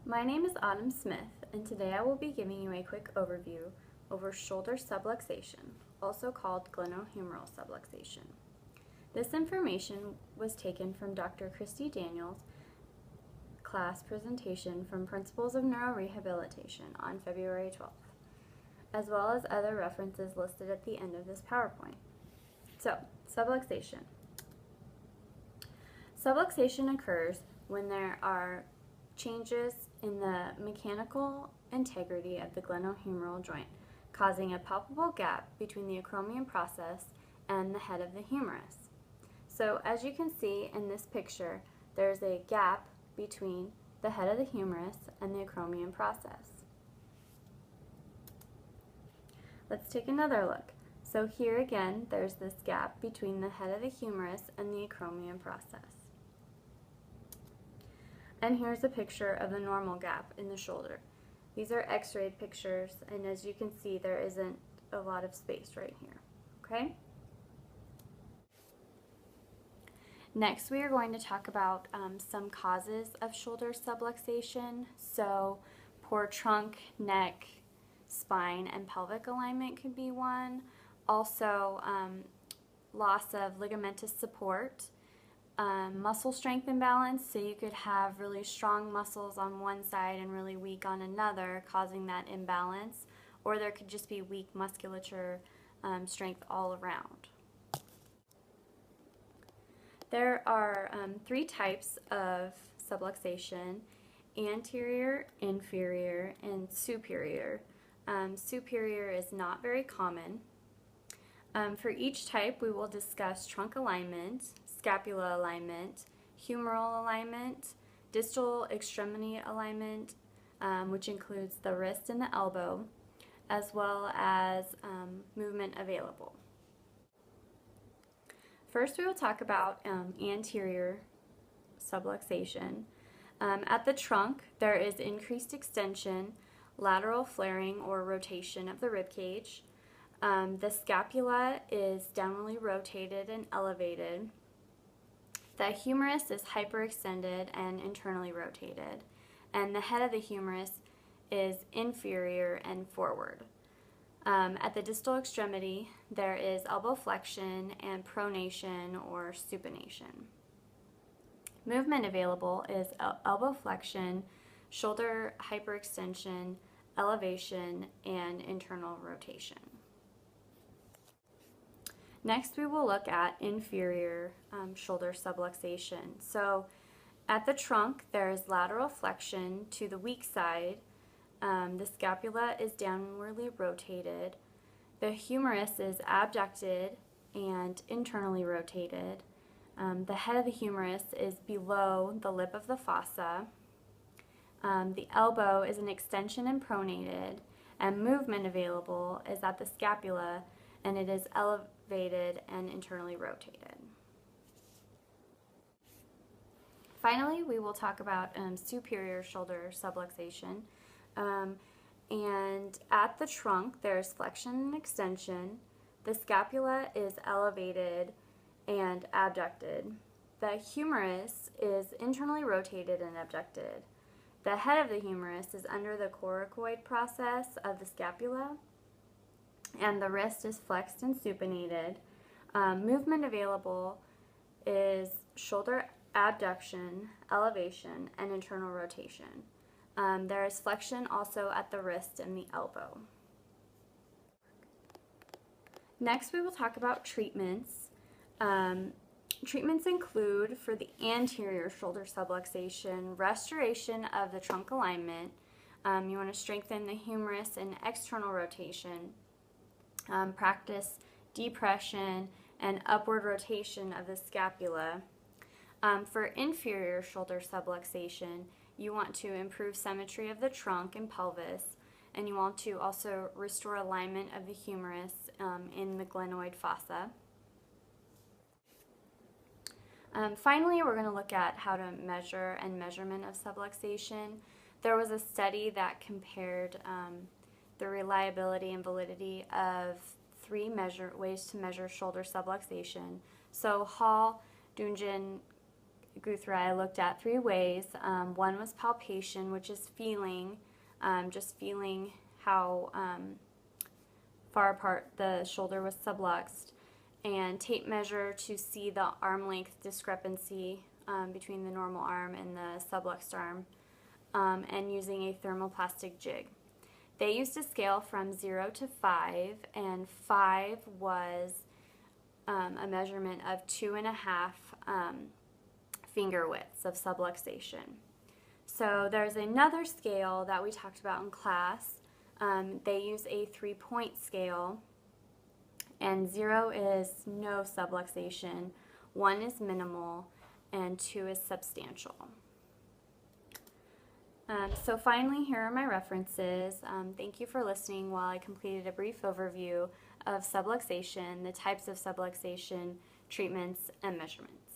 My name is Autumn Smith, and today I will be giving you a quick overview over shoulder subluxation, also called glenohumeral subluxation. This information was taken from Dr. Christy Daniels' class presentation from Principles of Neurorehabilitation on February 12th, as well as other references listed at the end of this PowerPoint. So, subluxation. Subluxation occurs when there are changes in the mechanical integrity of the glenohumeral joint, causing a palpable gap between the acromion process and the head of the humerus. So as you can see in this picture, there's a gap between the head of the humerus and the acromion process. Let's take another look. So here again, there's this gap between the head of the humerus and the acromion process. And here's a picture of the normal gap in the shoulder. These are x-rayed pictures, and as you can see, there isn't a lot of space right here, okay? Next, we are going to talk about some causes of shoulder subluxation. So poor trunk, neck, spine, and pelvic alignment could be one. Also, loss of ligamentous support. Muscle strength imbalance, so you could have really strong muscles on one side and really weak on another, causing that imbalance, or there could just be weak musculature strength all around. There are three types of subluxation: anterior, inferior, and superior. Superior is not very common. For each type, we will discuss trunk alignment, scapula alignment, humeral alignment, distal extremity alignment, which includes the wrist and the elbow, as well as movement available. First, we will talk about anterior subluxation. At the trunk, there is increased extension, lateral flaring or rotation of the rib cage. The scapula is downwardly rotated and elevated. The humerus is hyperextended and internally rotated, and the head of the humerus is inferior and forward. At the distal extremity, there is elbow flexion and pronation or supination. Movement available is elbow flexion, shoulder hyperextension, elevation, and internal rotation. Next, we will look at inferior shoulder subluxation. So at the trunk, there is lateral flexion to the weak side. The scapula is downwardly rotated. The humerus is abducted and internally rotated. The head of the humerus is below the lip of the fossa. The elbow is an extension and pronated, and movement available is at the scapula, and it is elevated and internally rotated. Finally, we will talk about superior shoulder subluxation. And at the trunk, there's flexion and extension. The scapula is elevated and abducted. The humerus is internally rotated and abducted. The head of the humerus is under the coracoid process of the scapula, and the wrist is flexed and supinated. Movement available is shoulder abduction, elevation, and internal rotation. There is flexion also at the wrist and the elbow. Next, we will talk about treatments. Treatments include, for the anterior shoulder subluxation, restoration of the trunk alignment. You want to strengthen the humerus and external rotation. Practice depression and upward rotation of the scapula. For inferior shoulder subluxation, you want to improve symmetry of the trunk and pelvis, and you want to also restore alignment of the humerus in the glenoid fossa. Finally, we're going to look at how to measure and measurement of subluxation. There was a study that compared the reliability and validity of three ways to measure shoulder subluxation. So Hall, Dungeon, Guthrie, I looked at 3 ways. One was palpation, which is feeling, just feeling how far apart the shoulder was subluxed, and tape measure to see the arm length discrepancy between the normal arm and the subluxed arm, and using a thermoplastic jig. They used a scale from 0 to 5, and 5 was a measurement of 2.5 finger widths of subluxation. So there's another scale that we talked about in class. They use a 3-point scale, and 0 is no subluxation, 1 is minimal, and 2 is substantial. So finally, here are my references. Thank you for listening while I completed a brief overview of subluxation, the types of subluxation, treatments, and measurements.